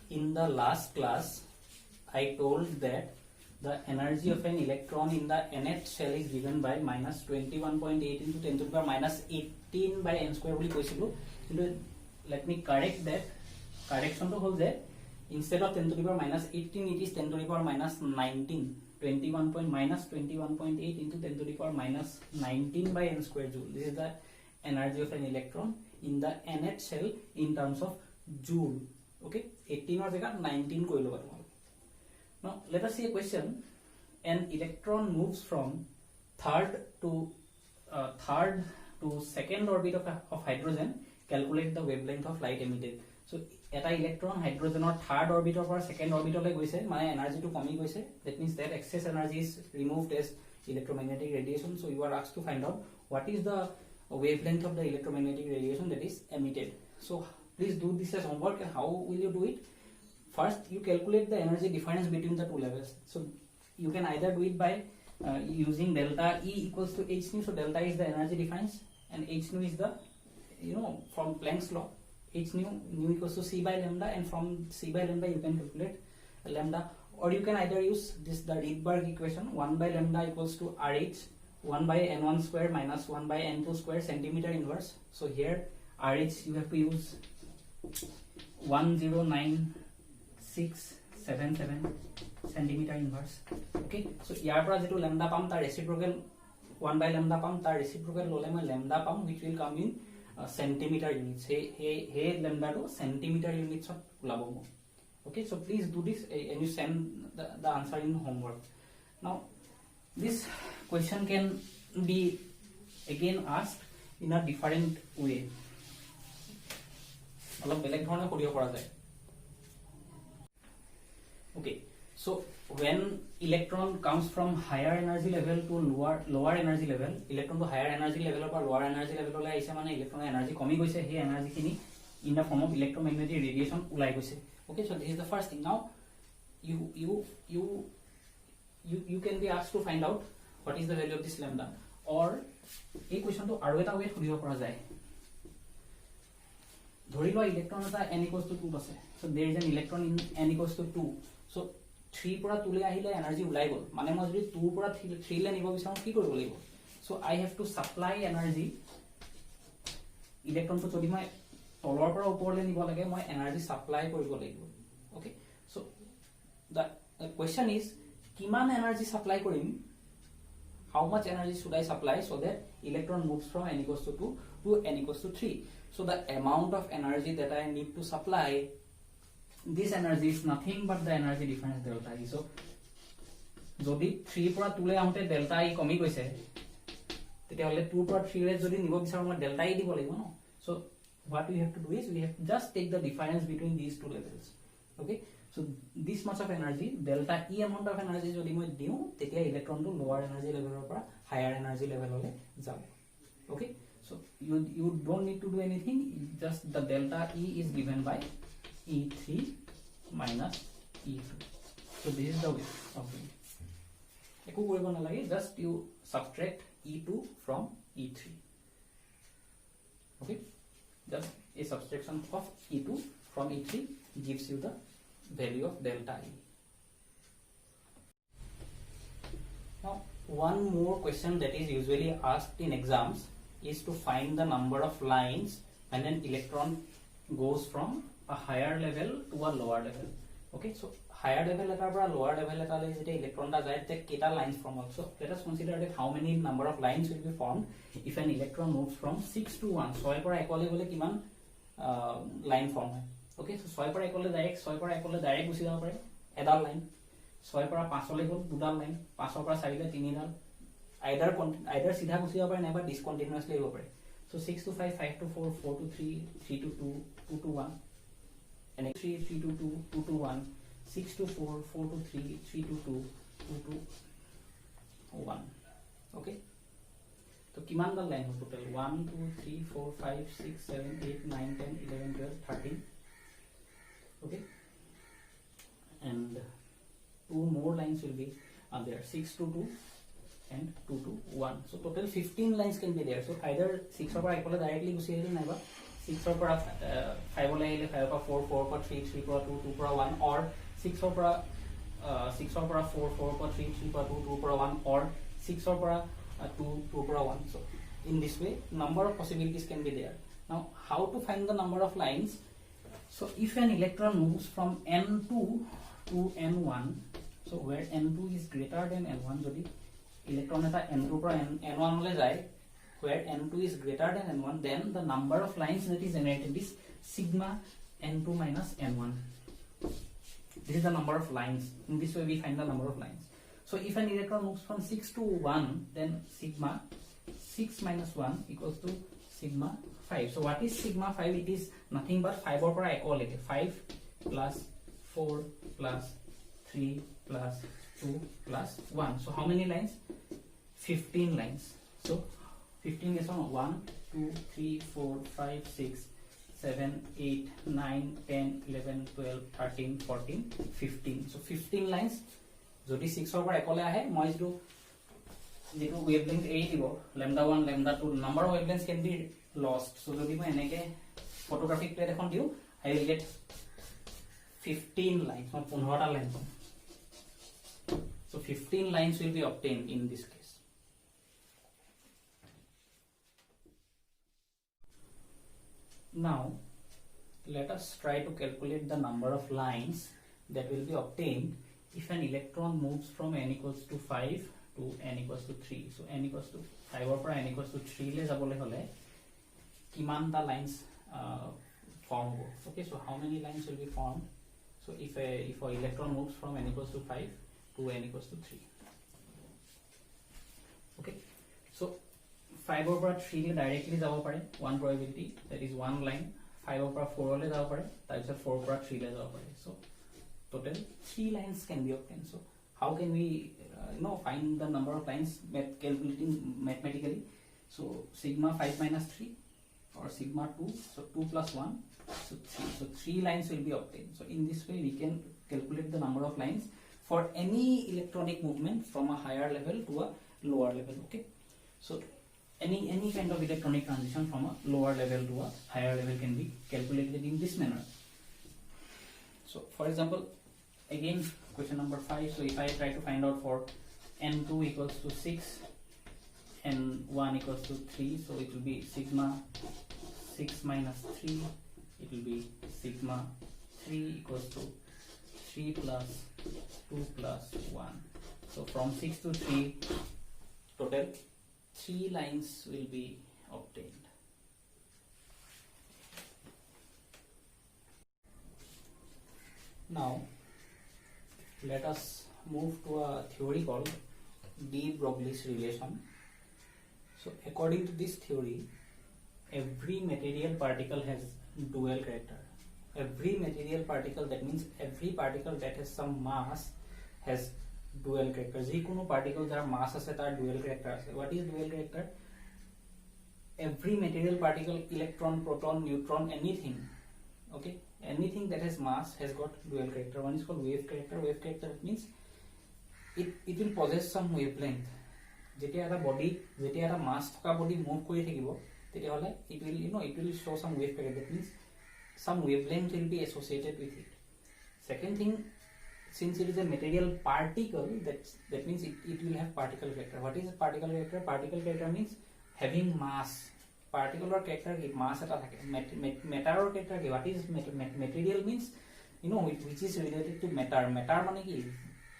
in the last class, I told that the energy of an electron in the nth shell is given by minus 21.8 into 10 to the power minus 18 by n square. Let me correct that. Correction to hold that instead of 10 to the power minus 18, it is 10 to the power minus 19. 21.8 into 10 to the power minus 19 by n square joule. This is the energy of an electron in the nth shell in terms of joule. Okay, 18 or 19 ko ilo. Now let us see a question. An electron moves from third to second orbit of hydrogen. Calculate the wavelength of light emitted. So eta electron hydrogen or third orbit or second orbit ole goise mane energy to komi goise. That means that excess energy is removed as electromagnetic radiation. So you are asked to find out what is the wavelength of the electromagnetic radiation that is emitted. So please do this as homework. And how will you do it? First, you calculate the energy difference between the two levels. So you can either do it by using delta E equals to h nu. So delta is the energy difference, and h nu is the, from Planck's law, h nu equals to c by lambda, and from c by lambda you can calculate lambda. Or you can either use this, the Rydberg equation, 1 by lambda equals to rh, 1 by n1 square minus 1 by n2 square centimeter inverse. So here rh you have to use 109,677 centimeter inverse. Okay, so here para jetu lambda pam tar reciprocal 1 by lambda pam tar reciprocal lole moi lambda pam, which will come in centimeter units. Hey lambda to centimeter units of ulabo. Okay, so please do this and you send the answer in homework. Now this question can be again asked in a different way. Okay, so when electron comes from higher energy level to lower energy level, electron to higher energy level or lower energy level ole aise mane electron energy komi goise, he energy kini in the form of electromagnetic radiation ulai goise. Okay, so this is the first thing. Now you can be asked to find out what is the value of this lambda, or a question to aru eta way khuribo pora jay. Dhori lo electron eta n equals to 2 ase. So there is an electron in n equals to 2. So 3 pora 2 le ahile energy ulai gol. Mane moi jodi 2 pora 3 le nibo bisaru ki koribo lagibo. So I have to supply energy electron to jodi moi tolor pora upor le nibo lage, moi energy supply koribo lagibo. Okay, so the question is kiman energy supply korim, how much energy should I supply so that electron moves from n equals to 2 to n equals to 3. So the amount of energy that I need to supply, this energy is nothing but the energy difference delta E. So jodi 3 pora 2 le ahute delta E komi goise, tete hole 2 pora 3 le jodi nibo bisaru moi delta E dibo lagibo no. So what we have to do is we have to just take the difference between these two levels. Okay, so this much of energy, delta E amount of energy jodi moi diu, tetia electron to lower energy level pora higher energy level ole jabe. Okay, so you don't need to do anything, just the delta E is given by E3 minus E2. So this is the way of doing it. Eku koribo nalage, just you subtract E2 from E3. Okay, just a subtraction of E2 from E3 gives you the value of delta E. Now one more question that is usually asked in exams is to find the number of lines when an electron goes from a higher level to a lower level. Okay, so higher level eta pora lower level eta le jete electron ta jay te keta lines form. Also let us consider that how many number of lines will be formed if an electron moves from 6 to 1. 6 pora 1 le gole kiman line form hoy. Okay, so 6 pora 1 le direct 6 pora 1 le direct gusi jaba pare edal line, 6 pora 5 le gol dudal line, 5 pora 4 le 3 dal, either सीधा गुसी जाबा पारे नाइबा डिसकंटिन्यूअसली हो पारे. So 6 to 5, 5 to 4, 4 to 3, 3 to 2, 2 to 1, and 3, 3 to 2, 2 to 1, 6 to 4, 4 to 3, 3 to 2, 2 to 1. Okay, तो किमान दल line हो total 1 2 3 4 5 6 7 8 9 10 11 12 13. Okay, and 2 more lines will be there, 6 to 2 and 2 to 1. So total 15 lines can be there. So either 6 or 1 directly gusi jale naiba 6 ৰ পৰা 5 লৈ আহিলে 5 ৰ পৰা 4 4 ৰ পৰা 3 3 ৰ পৰা 2 2 ৰ পৰা 1 or 6 ৰ পৰা 6 ৰ পৰা 4 4 ৰ পৰা 3 3 ৰ পৰা 2 2 ৰ পৰা 1 or 6 ৰ পৰা 2 2 ৰ পৰা 1. So in this way number of possibilities can be there. Now how to find the number of lines? So if an electron moves from n2 to n1, so where n2 is greater than n1, jodi electron eta n2 পৰা n1 le jay, where n2 is greater than n1, then the number of lines that is generated is sigma n2 minus n1. This is the number of lines. In this way we find the number of lines. So if an electron moves from 6 to 1, then sigma 6 minus 1 equals to sigma 5. So what is sigma 5? It is nothing but 5 or 5 plus 4 plus 3 plus 2 plus 1. So how many lines? 15 lines. So 15 is on 1, 2, 3, 4, 5, 6, 7, 8, 9, 10, 11, 12, 13, 14, 15. So 15 lines. Jodi 6 or 1 ahe, moi do wavelength 8 lambda 1, lambda 2. Number of wavelengths can be lost. So jodi moi eneke photographic plate ekhon diu, I will get 15 lines. Moi 15 ta line pam. So 15 lines will be obtained in this case. Now let us try to calculate the number of lines that will be obtained if an electron moves from n equals to 5 to n equals to 3. So n equals to 5 or n equals to 3 le jabole hole kiman ta lines form ho. Okay, so how many lines will be formed? So if a electron moves from n equals to 5 to n equals to 3. Okay, so 5 over 3 le directly jabo pare, one probability, that is one line. 5 over 4 le jabo pare, that is 4 over 3 le jabo pare. So total 3 lines can be obtained. So how can we find the number of lines calculating mathematically? So sigma 5 minus 3 or sigma 2, so 2 plus 1, so 3. So 3 lines will be obtained. So in this way we can calculate the number of lines for any electronic movement from a higher level to a lower level. Okay, so any kind of electronic transition from a lower level to a higher level can be calculated in this manner. So for example, again question number 5. So if I try to find out for n2 equals to 6, n1 equals to 3, so it will be sigma 6 minus 3, it will be sigma 3 equals to 3 plus 2 plus 1. So from 6 to 3, total 3 lines will be obtained. Now let us move to a theory called de Broglie's relation. So according to this theory, every material particle has dual character. Every material particle, that means every particle that has some mass, has dual character. Jikono particle jar mass ase tar dual character ase. What is dual character? Every material particle, electron, proton, neutron, anything, okay, anything that has mass has got dual character. One is called wave character. Wave character means it will possess some wavelength. Jetia eta body, jetia eta mass thoka body move kori thakibo, tetia hole it will show some wave character. That means some wavelength will be associated with it. Second thing, since it is a material particle, that means it will have particle character. What is particle character? Particle character means having mass. Particle or character ki mass eta thake. Matter or character ki, what is material means which is related to matter. Matter mane ki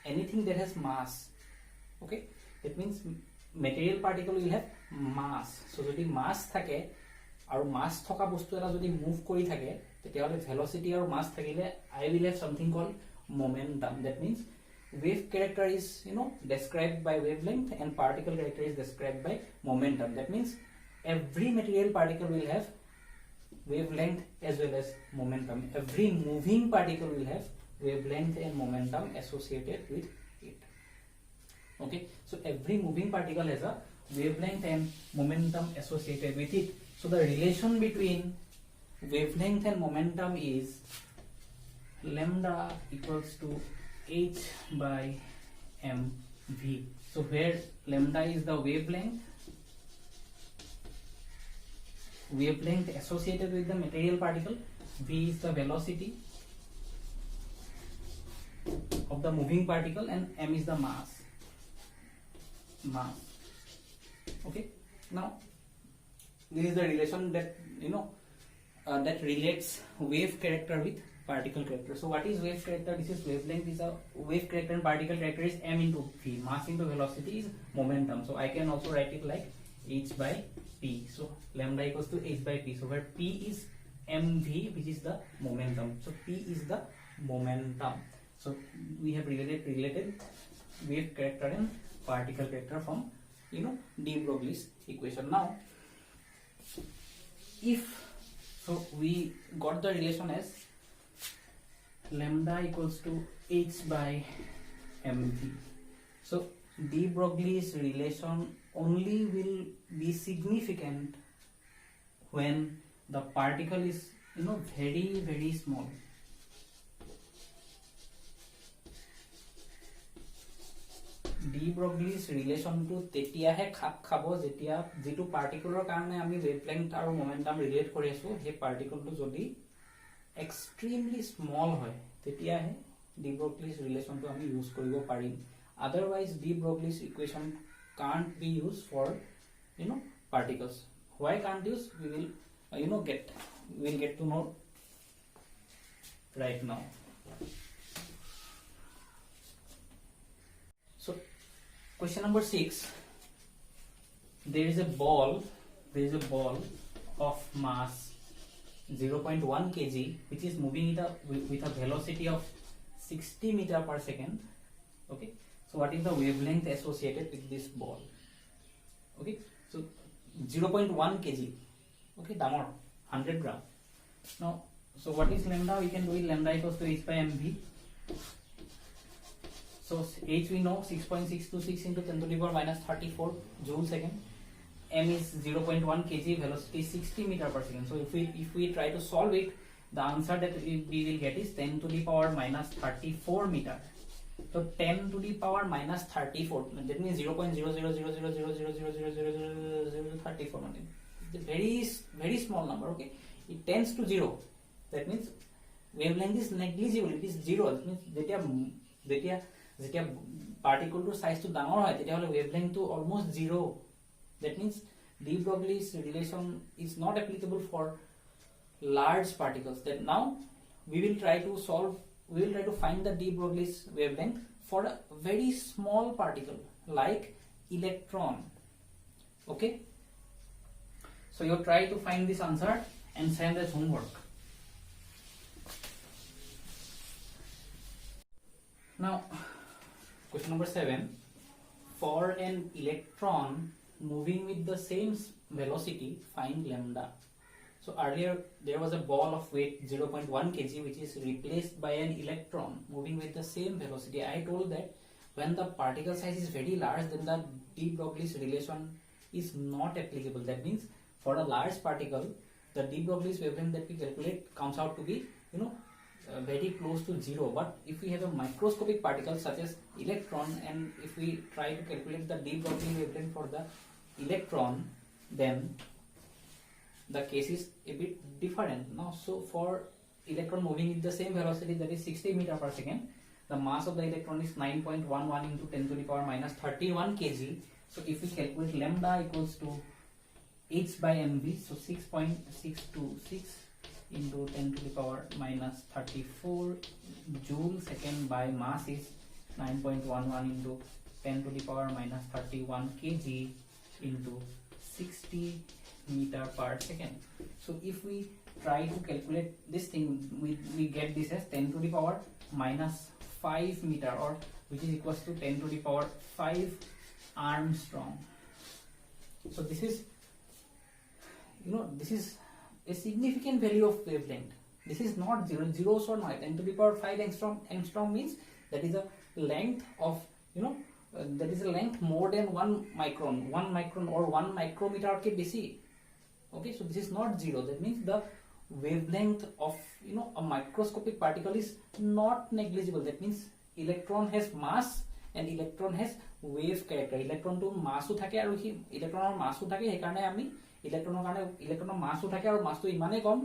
anything that has mass. Okay, that means material particle will have mass. So jodi mass thake aru mass thoka bostu eta jodi move kori thake, tetia hole velocity or mass thakile I will have something called momentum. That means wave character is described by wavelength and particle character is described by momentum. That means every material particle will have wavelength as well as momentum. Every moving particle will have wavelength and momentum associated with it. Okay, so every moving particle has a wavelength and momentum associated with it. So the relation between wavelength and momentum is lambda equals to h by mv. So where lambda is the wavelength wavelength associated with the material particle. V is the velocity of the moving particle and m is the mass. Okay, now this is the relation that that relates wave character with particle character. So what is wave character? This is wavelength is a wave character and particle character is m into v. Mass into velocity is momentum. So I can also write it like h by p. So lambda equals to h by p. So where p is mv, which is the momentum. So p is the momentum. So we have related wave character and particle character from de Broglie's equation. Now we got the relation as lambda equals to h by mv. So de Broglie's relation only will be significant when the particle is very, very small. De Broglie's relation to তেতিয়াহে খাপ খাব যেতিয়া যেটো particular কারণে আমি wavelength আর momentum relate কৰি আছো হে পার্টিকলটো যদি এক্সট্রিমলি স্মল হয় তেতিয়াহে de Broglie's রিলেশনটো আমি ইউজ কৰিব পাৰিম otherwise de Broglie's equation can't be used for particles. Why can't use? We will get to know right now. So question number 6, there is a ball of mass 0.1 kg which is moving with a velocity of 60 meter per second. Okay, so what is the wavelength associated with this ball? Okay, so 0.1 kg, okay, damor 100 gram. Now so what is lambda? We can do it lambda equals to h by mv. So h we know 6.626 into 10 to the power minus 34 joule second. M is 0.1 kg, velocity 60 meter per second. So if we try to solve it, the answer that we will get is 10 to the power minus 34 meter. So 10 to the power minus 34, that means 0.0000000000034. It's a very small number. Okay, it tends to 0. That means wavelength is negligible. It is 0. That means যেতিয়া পার্টিকলটোৰ সাইজটো ডাঙৰ হয় তেতিয়াহলে ওয়েভলেংথটো almost 0. That means de Broglie's relation is not applicable for large particles. That now we will try to find the de Broglie's wavelength for a very small particle like electron. Okay, so you try to find this answer and send as homework. Now question number 7, for an electron moving with the same velocity, find lambda. So earlier there was a ball of weight 0.1 kg which is replaced by an electron moving with the same velocity. I told that when the particle size is very large, then the de Broglie's relation is not applicable. That means for a large particle, the de Broglie's wavelength that we calculate comes out to be very close to 0. But if we have a microscopic particle such as electron, and if we try to calculate the de Broglie wavelength for the electron, then the case is a bit different. Now so for electron moving with the same velocity, that is 60 meter per second, the mass of the electron is 9.11 into 10 to the power minus 31 kg. So if we calculate lambda equals to h by mv, so 6.626 into 10 to the power minus 34 joule second by mass is 9.11 into 10 to the power minus 31 kg into 60 meter per second. So if we try to calculate this thing, we get this as 10 to the power minus 5 meter, or which is equals to 10 to the power 5 Armstrong. So this is this is a significant value of wavelength. This is not zeros or not. 10 to the power 5 angstrom means that is a length of that is a length more than 1 micron or 1 micrometer ke besi. Okay, so this is not 0. That means the wavelength of a microscopic particle is not negligible. That means electron has mass and electron has wave character. Electron to massu thake aru electron or massu thake he karone ami ইলেক্ট্ৰনৰ কাৰণে ইলেক্ট্ৰনৰ মাছও থাকে আৰু মাছটো ইমানেই কম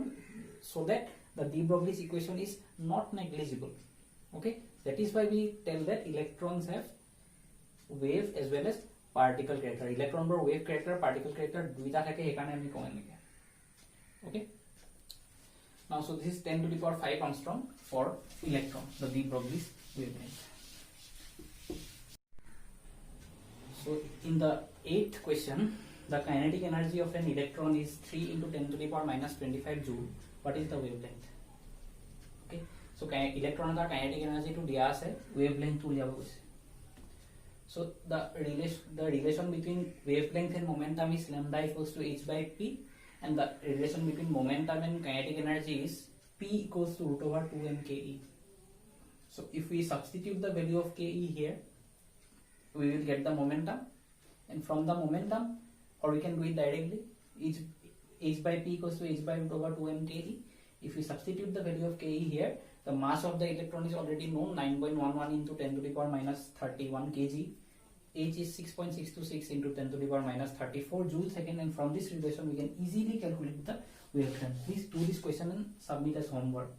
so that the de Broglie's equation is not negligible. Okay, that is why we tell that electrons have wave as well as particle character. Electron or wave character, particle character দুইটা থাকে এখানে আমি কম এনেকে. Okay, now so this is 10 to the power 5 angstrom for electron, the de Broglie's wavelength. So in the 8th question, the kinetic energy of an electron is 3 into 10 to the power minus 25 joule. What is the wavelength? Okay, so electron ka kinetic energy to dia ase, wavelength to liya hoise. So the relation between wavelength and momentum is lambda equals to h by p, and the relation between momentum and kinetic energy is p equals to root over 2m ke. So if we substitute the value of ke here, we will get the momentum, and from the momentum, or we can do it directly, h by p equals to h by root over 2m ke. If we substitute the value of ke here, the mass of the electron is already known, 9.11 into 10 to the power minus 31 kg. H is 6.626 into 10 to the power minus 34 joule second, and from this relation we can easily calculate the wavelength. Please do this question and submit as homework.